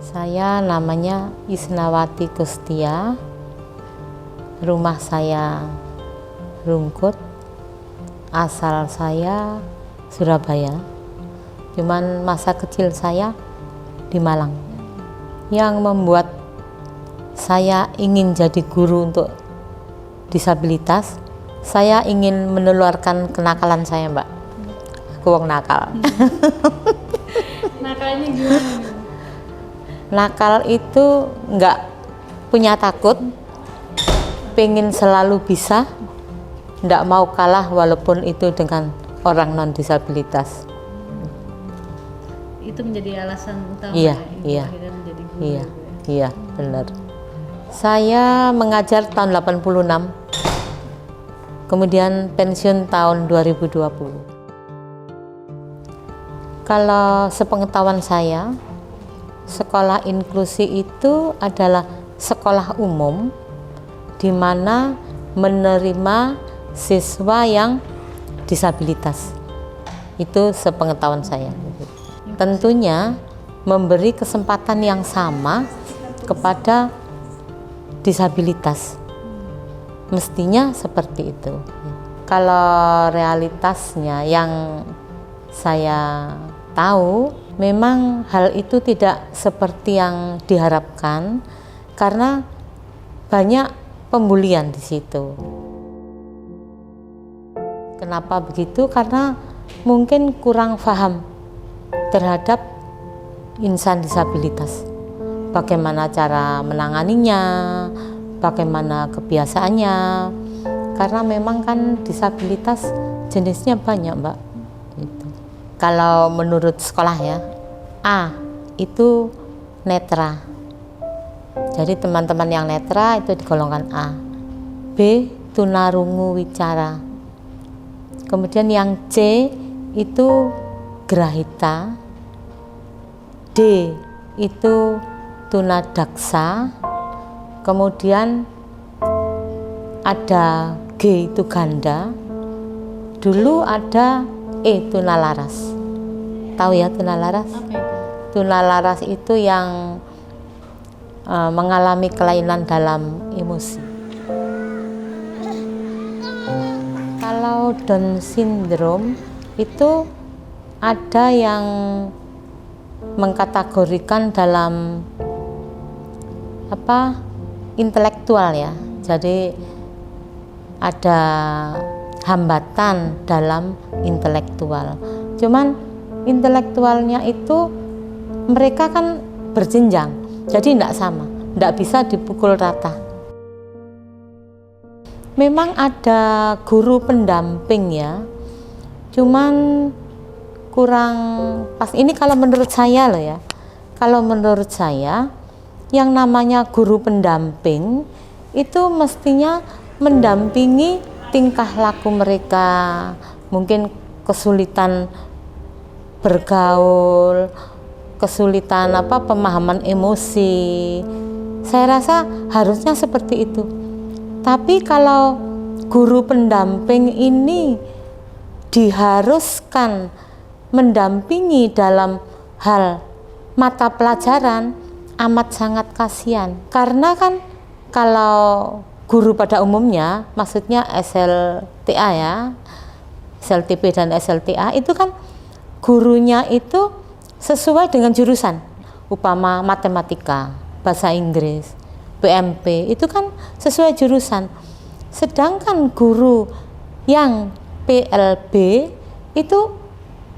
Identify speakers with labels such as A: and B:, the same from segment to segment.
A: Saya namanya Isnawati Kustia, rumah saya Rungkut, asal saya Surabaya, cuman masa kecil saya di Malang. Yang membuat saya ingin jadi guru untuk disabilitas, saya ingin menularkan kenakalan saya, Mbak. Aku wong nakal.
B: Nakalnya gimana?
A: Nakal itu nggak punya takut, pengen selalu bisa, nggak mau kalah walaupun itu dengan orang non disabilitas.
B: Itu menjadi alasan utama.
A: Iya,
B: Ibu
A: iya,
B: akhirnya menjadi guru.
A: iya,
B: Ya?
A: iya, benar. Saya mengajar tahun 86, kemudian pensiun tahun 2020. Kalau sepengetahuan saya, sekolah inklusi itu adalah sekolah umum di mana menerima siswa yang disabilitas. Itu sepengetahuan saya. Tentunya memberi kesempatan yang sama kepada disabilitas. Mestinya seperti itu. Kalau realitasnya yang saya tahu, memang hal itu tidak seperti yang diharapkan karena banyak pembulian di situ. Kenapa begitu? Karena mungkin kurang paham terhadap insan disabilitas. Bagaimana cara menanganinya, bagaimana kebiasaannya. Karena memang kan disabilitas jenisnya banyak, Mbak. Gitu. Kalau menurut sekolah ya, A itu netra. Jadi teman-teman yang netra itu digolongkan A. B tunarungu wicara. Kemudian yang C itu grahita. D itu tunadaksa. Kemudian ada G itu ganda. Dulu ada E tunalaras. Tahu ya tunalaras?
B: Apa itu?
A: Tunalaras itu yang mengalami kelainan dalam emosi. Kalau Down syndrome itu ada yang mengkategorikan dalam intelektual ya. Jadi ada hambatan dalam intelektual. Cuman intelektualnya itu mereka kan berjenjang, jadi tidak sama, tidak bisa dipukul rata. Memang ada guru pendamping ya, cuman kurang pas. Ini kalau menurut saya loh ya, kalau menurut saya yang namanya guru pendamping itu mestinya mendampingi tingkah laku mereka, mungkin kesulitan bergaul, kesulitan pemahaman emosi. Saya rasa harusnya seperti itu. Tapi kalau guru pendamping ini diharuskan mendampingi dalam hal mata pelajaran, amat sangat kasihan. Karena kan kalau guru pada umumnya, maksudnya SLTA ya, SLTP dan SLTA itu kan gurunya itu sesuai dengan jurusan, upama matematika, bahasa Inggris, PMP, itu kan sesuai jurusan. Sedangkan guru yang PLB itu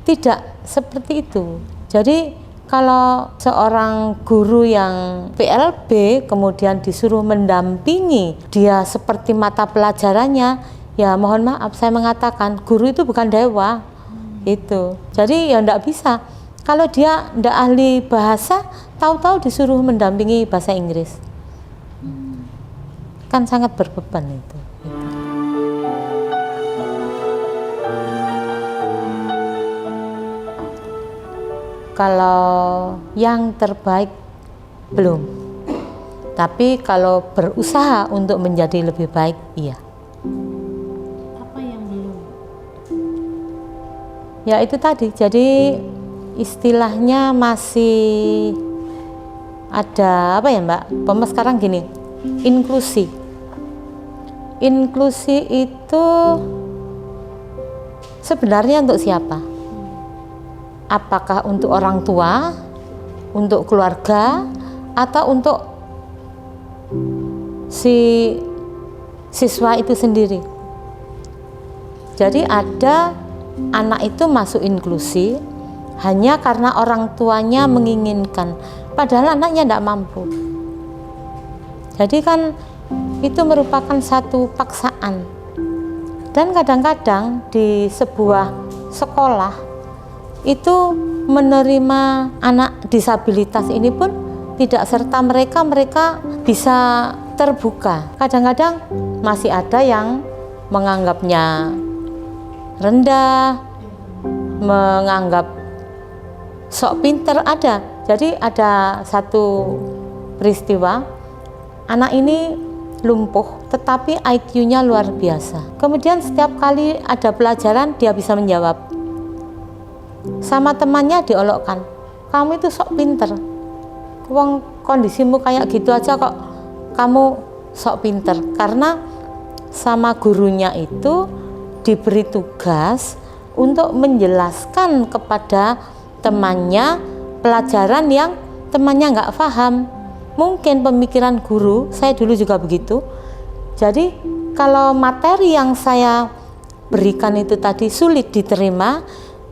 A: tidak seperti itu. Jadi kalau seorang guru yang PLB kemudian disuruh mendampingi dia seperti mata pelajarannya, ya mohon maaf saya mengatakan guru itu bukan dewa. Itu. Jadi ya enggak bisa. Kalau dia enggak ahli bahasa, tahu-tahu disuruh mendampingi bahasa Inggris. Kan sangat berbeban itu. Kalau yang terbaik belum, tapi kalau berusaha untuk menjadi lebih baik, iya.
B: Apa yang belum?
A: Ya itu tadi, jadi istilahnya masih ada apa ya Mbak? Pema sekarang gini, inklusi. Inklusi itu sebenarnya untuk siapa? Apakah untuk orang tua, untuk keluarga, atau untuk si siswa itu sendiri? Jadi ada anak itu masuk inklusi hanya karena orang tuanya menginginkan, padahal anaknya tidak mampu. Jadi kan itu merupakan satu paksaan. Dan kadang-kadang di sebuah sekolah itu menerima anak disabilitas ini pun tidak serta mereka bisa terbuka. Kadang-kadang masih ada yang menganggapnya rendah, menganggap sok pinter ada. Jadi ada satu peristiwa, anak ini lumpuh tetapi IQ-nya luar biasa. Kemudian setiap kali ada pelajaran dia bisa menjawab. Sama temannya diolokkan, kamu itu sok pinter, wong kondisimu kayak gitu aja kok kamu sok pinter. Karena sama gurunya itu diberi tugas untuk menjelaskan kepada temannya pelajaran yang temannya nggak paham. Mungkin pemikiran guru, saya dulu juga begitu. Jadi kalau materi yang saya berikan itu tadi sulit diterima,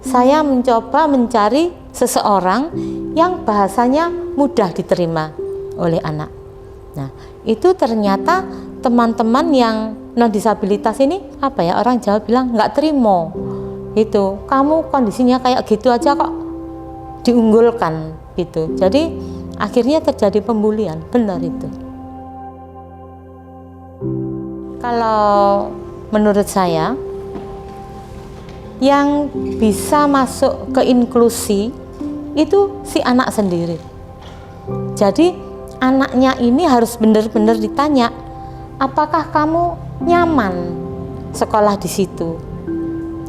A: saya mencoba mencari seseorang yang bahasanya mudah diterima oleh anak. Nah, itu ternyata teman-teman yang non disabilitas ini apa ya, orang Jawa bilang nggak terima. Itu kamu kondisinya kayak gitu aja kok diunggulkan gitu. Jadi akhirnya terjadi pembulian, benar itu. Kalau menurut saya yang bisa masuk ke inklusi itu si anak sendiri. Jadi anaknya ini harus benar-benar ditanya, apakah kamu nyaman sekolah di situ?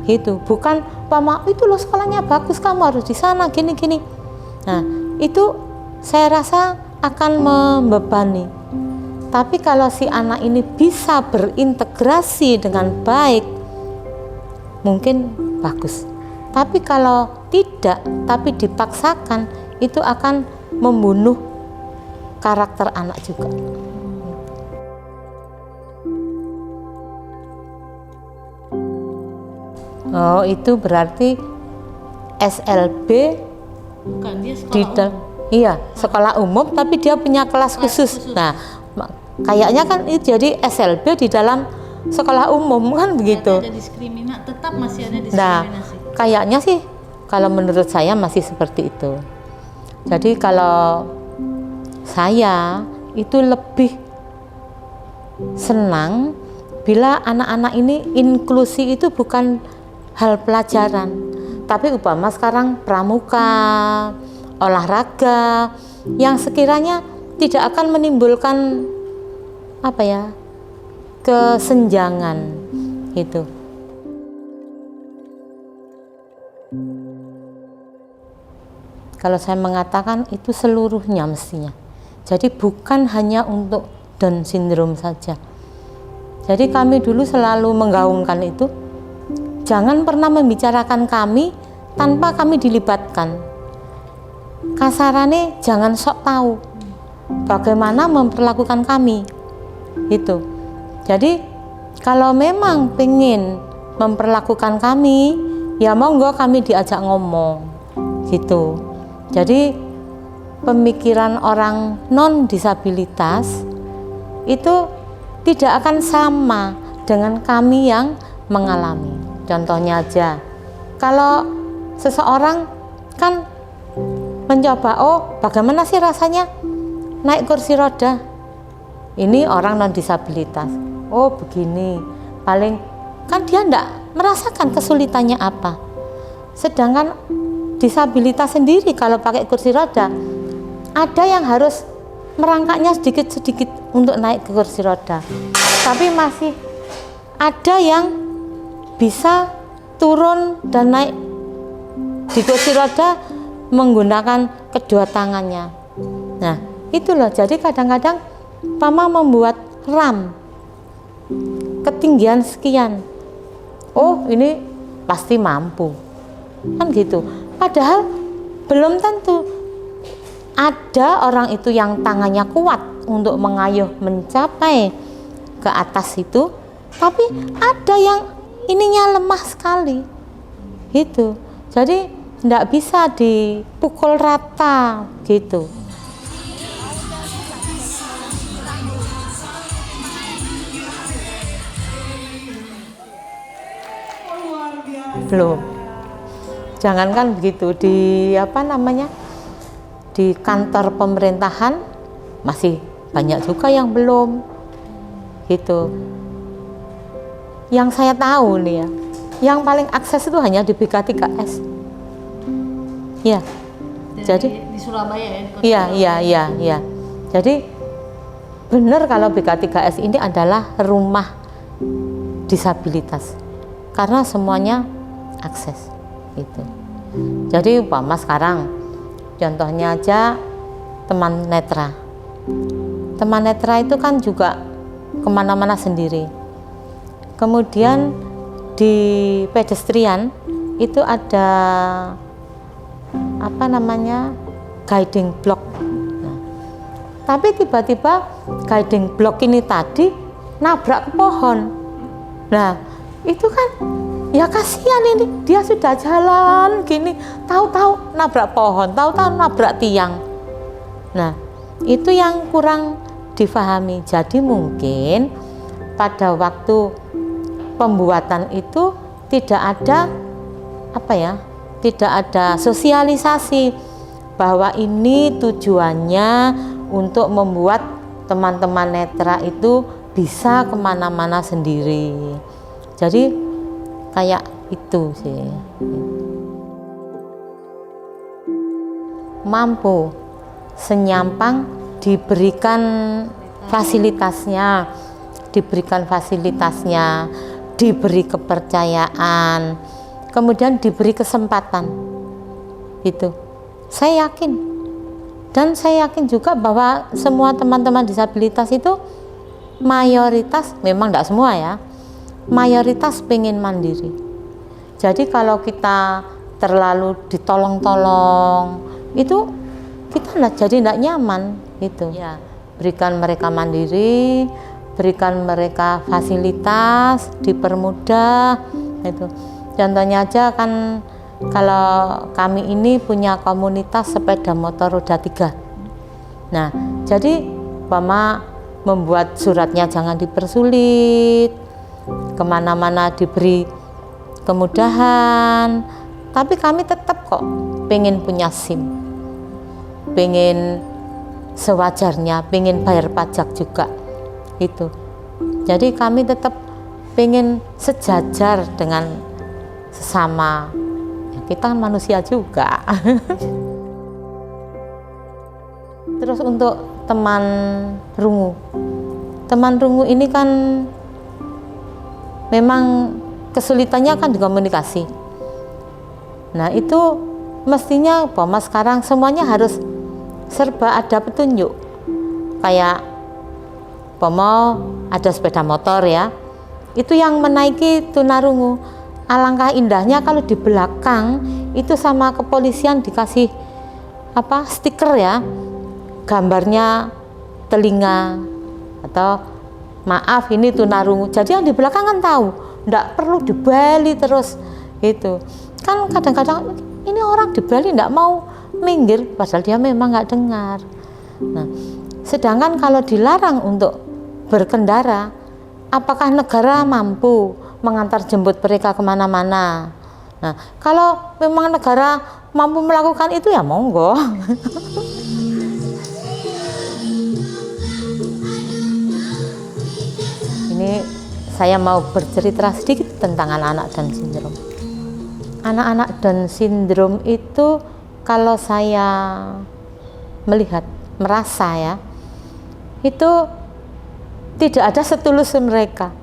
A: Itu bukan Mama itu loh sekolahnya bagus, kamu harus di sana gini-gini. Nah, itu saya rasa akan membebani. Tapi kalau si anak ini bisa berintegrasi dengan baik, mungkin bagus. Tapi kalau tidak, tapi dipaksakan, itu akan membunuh karakter anak juga. Oh, itu berarti SLB.
B: Bukan, dia sekolah umum.
A: Iya, sekolah umum tapi dia punya kelas khusus. Nah, kayaknya kan itu jadi SLB di dalam sekolah umum kan begitu.
B: Ada diskriminasi, tetap masih ada diskriminasi.
A: Nah, kayaknya sih kalau menurut saya masih seperti itu. Jadi kalau saya itu lebih senang bila anak-anak ini inklusi itu bukan hal pelajaran, tapi umpama sekarang pramuka, olahraga yang sekiranya tidak akan menimbulkan apa ya, kesenjangan gitu. Kalau saya mengatakan itu seluruhnya mestinya. Jadi bukan hanya untuk Down syndrome saja. Jadi kami dulu selalu menggaungkan itu, jangan pernah membicarakan kami tanpa kami dilibatkan. Kasarannya jangan sok tahu bagaimana memperlakukan kami. Itu. Jadi kalau memang pengen memperlakukan kami, ya monggo kami diajak ngomong. Gitu. Jadi pemikiran orang non disabilitas itu tidak akan sama dengan kami yang mengalami. Contohnya aja, kalau seseorang kan mencoba, oh bagaimana sih rasanya naik kursi roda? Ini orang non disabilitas. Oh begini, paling kan dia enggak merasakan kesulitannya apa. Sedangkan disabilitas sendiri kalau pakai kursi roda, ada yang harus merangkaknya sedikit-sedikit untuk naik ke kursi roda. Tapi masih ada yang bisa turun dan naik di kursi roda menggunakan kedua tangannya. Nah, Itu loh, jadi kadang-kadang Mama membuat RAM ketinggian sekian. Oh, ini pasti mampu. Kan gitu. Padahal belum tentu. Ada orang itu yang tangannya kuat untuk mengayuh mencapai ke atas itu, tapi ada yang ininya lemah sekali. Gitu. Jadi tidak bisa dipukul rata gitu. Belum. Jangankan begitu, di di kantor pemerintahan masih banyak juga yang belum gitu. Yang saya tahu nih ya, yang paling akses itu hanya di BK3S. Ya. Jadi
B: di Surabaya
A: ya. Iya. Jadi benar kalau BK3S ini adalah rumah disabilitas. Karena semuanya akses gitu. Jadi umpama sekarang contohnya aja teman netra. Teman netra itu kan juga kemana-mana sendiri. Kemudian di pedestrian itu ada guiding block. Nah, tapi tiba-tiba guiding block ini tadi nabrak ke pohon. Nah, itu kan ya kasihan ini, dia sudah jalan gini, tahu-tahu nabrak pohon, tahu-tahu nabrak tiang. Nah, itu yang kurang difahami. Jadi mungkin pada waktu pembuatan itu tidak ada tidak ada sosialisasi bahwa ini tujuannya untuk membuat teman-teman netra itu bisa kemana-mana sendiri. Jadi kayak itu sih. Mampu senyampang diberikan fasilitasnya, diberi kepercayaan, kemudian diberi kesempatan. Itu saya yakin, dan saya yakin juga bahwa semua teman-teman disabilitas itu mayoritas, memang tidak semua ya, mayoritas pengen mandiri. Jadi kalau kita terlalu ditolong-tolong itu kita jadi tidak nyaman gitu ya. Berikan mereka mandiri, berikan mereka fasilitas, dipermudah itu. Contohnya aja kan kalau kami ini punya komunitas sepeda motor roda 3. Nah, jadi Mama membuat suratnya jangan dipersulit, kemana-mana diberi kemudahan, tapi kami tetap kok pengen punya SIM, pengen sewajarnya, pengen bayar pajak juga itu. Jadi kami tetap pengen sejajar dengan sesama, kita kan manusia juga. Terus untuk teman rungu ini kan memang kesulitannya kan di komunikasi. Nah itu mestinya bahwa sekarang semuanya harus serba ada petunjuk. Kayak ada sepeda motor ya, itu yang menaiki tunarungu. Alangkah indahnya kalau di belakang itu sama kepolisian dikasih stiker ya, gambarnya telinga atau maaf ini tunarungu. Jadi yang di belakang kan tahu, nggak perlu di Bali terus itu. Kan kadang-kadang ini orang di Bali nggak mau minggir padahal dia memang nggak dengar. Nah, sedangkan kalau dilarang untuk berkendara, apakah negara mampu mengantar jemput mereka kemana-mana? Nah, kalau memang negara mampu melakukan itu ya monggo. Ini saya mau bercerita sedikit tentang anak-anak Down syndrome. Anak-anak Down syndrome itu kalau saya merasa ya, itu tidak ada setulus mereka.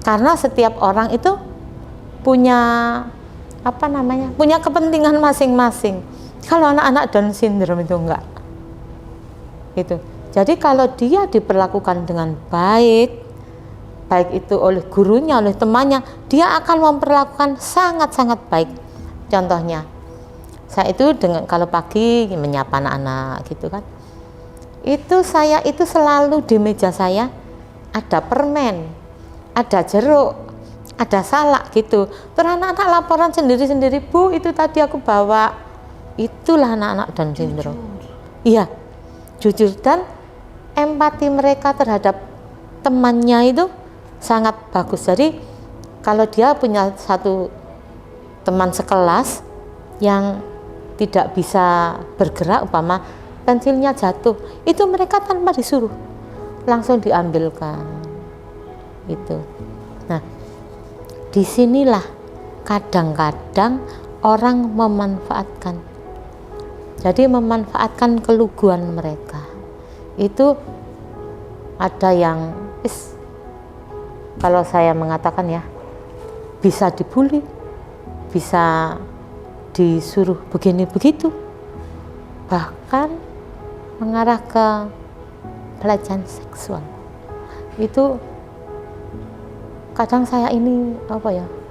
A: Karena setiap orang itu punya punya kepentingan masing-masing. Kalau anak-anak Down syndrome itu enggak. Gitu. Jadi kalau dia diperlakukan dengan baik itu oleh gurunya, oleh temannya, dia akan memperlakukan sangat-sangat baik. Contohnya, saya itu kalau pagi menyapa anak-anak gitu kan, saya itu selalu di meja saya ada permen, ada jeruk, ada salak gitu. Terus anak-anak laporan sendiri-sendiri, Bu, itu tadi aku bawa. Itulah anak-anak Down syndrome. Iya, jujur, dan empati mereka terhadap temannya itu sangat bagus. Jadi kalau dia punya satu teman sekelas yang tidak bisa bergerak, umpama pensilnya jatuh, itu mereka tanpa disuruh langsung diambilkan itu. Nah, disinilah kadang-kadang orang memanfaatkan. Jadi memanfaatkan keluguan mereka. Itu ada yang kalau saya mengatakan ya, bisa dibully, bisa disuruh begini begitu, bahkan mengarah ke pelecehan seksual. Itu kadang saya ini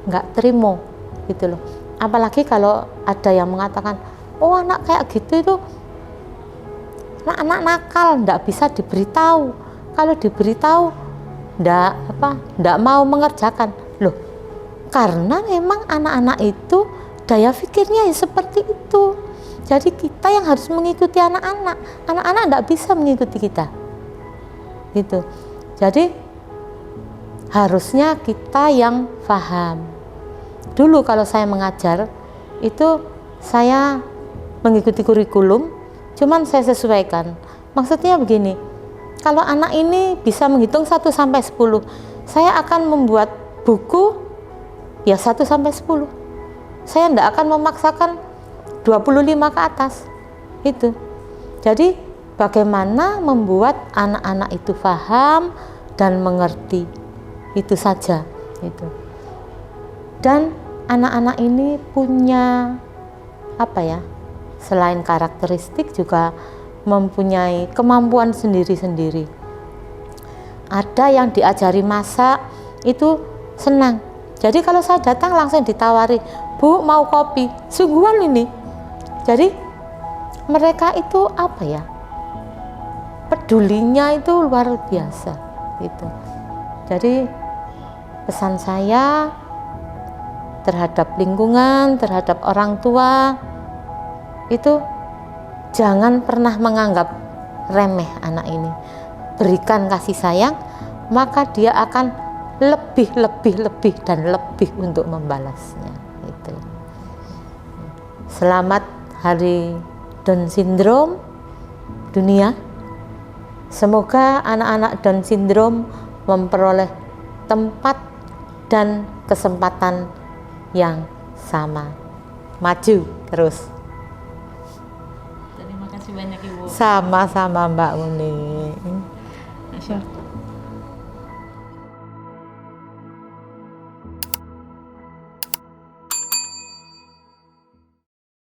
A: nggak terima gitu loh. Apalagi kalau ada yang mengatakan, oh anak kayak gitu itu anak nakal, nggak bisa diberitahu. Kalau diberitahu nggak mau mengerjakan loh, karena memang anak-anak itu daya pikirnya ya seperti itu. Jadi kita yang harus mengikuti anak-anak nggak bisa mengikuti kita gitu. Jadi harusnya kita yang paham. Dulu kalau saya mengajar itu saya mengikuti kurikulum, cuman saya sesuaikan. Maksudnya begini, kalau anak ini bisa menghitung 1 sampai 10, saya akan membuat buku ya 1 sampai 10. Saya tidak akan memaksakan 25 ke atas. Itu. Jadi bagaimana membuat anak-anak itu paham dan mengerti. Itu saja itu. Dan anak-anak ini punya selain karakteristik juga mempunyai kemampuan sendiri-sendiri. Ada yang diajari masak itu senang. Jadi kalau saya datang langsung ditawari, Bu mau kopi, sungguhan ini. Jadi mereka itu pedulinya itu luar biasa gitu. Jadi pesan saya terhadap lingkungan, terhadap orang tua itu jangan pernah menganggap remeh anak ini. Berikan kasih sayang, maka dia akan lebih dan lebih untuk membalasnya. Itu. Selamat Hari Down Syndrome dunia. Semoga anak-anak Down Syndrome memperoleh tempat dan kesempatan yang sama. Maju terus.
B: Terima kasih banyak Ibu.
A: Sama-sama Mbak Uni.
B: Masya Allah.